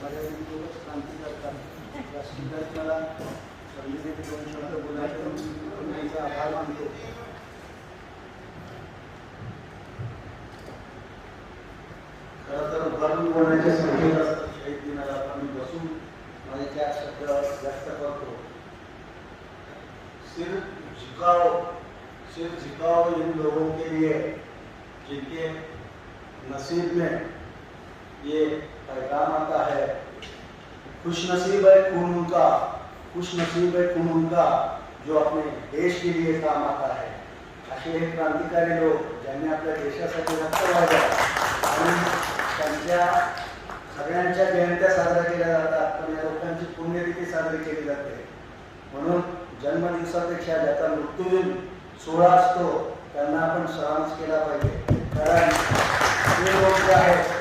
मर्यादित लोकच क्रांती करतात. व्यासपीठात मला संधी देते, 2 शब्द बोलायचा आभार मानतो. खरं तर उभारून बोलण्याचे संकेत असतात. शहीद दिनाला आपण बसून माझे 4 शब्द व्यक्त करतो. सिर झुकाओ इन लोगों के लिए जिनके नसीब में ये पैगाम आता है. खुशनसीब है खून उनका जो अपने देश के लिए काम आता है. असे हे क्रांतिकारी लोक ज्यांनी आपल्या देशासाठी रक्त वाहिलं आणि त्यांच्या सगळ्यांच्या जयंत्या साजऱ्या केल्या जातात, पण या लोकांची पुण्यतिथी साजरी केली जाते. म्हणून जन्मदिवसापेक्षा ज्याचा मृत्यूदिन सोहळा असतो त्यांना आपण सन्मान केला पाहिजे. कारण हे लोक जे आहेत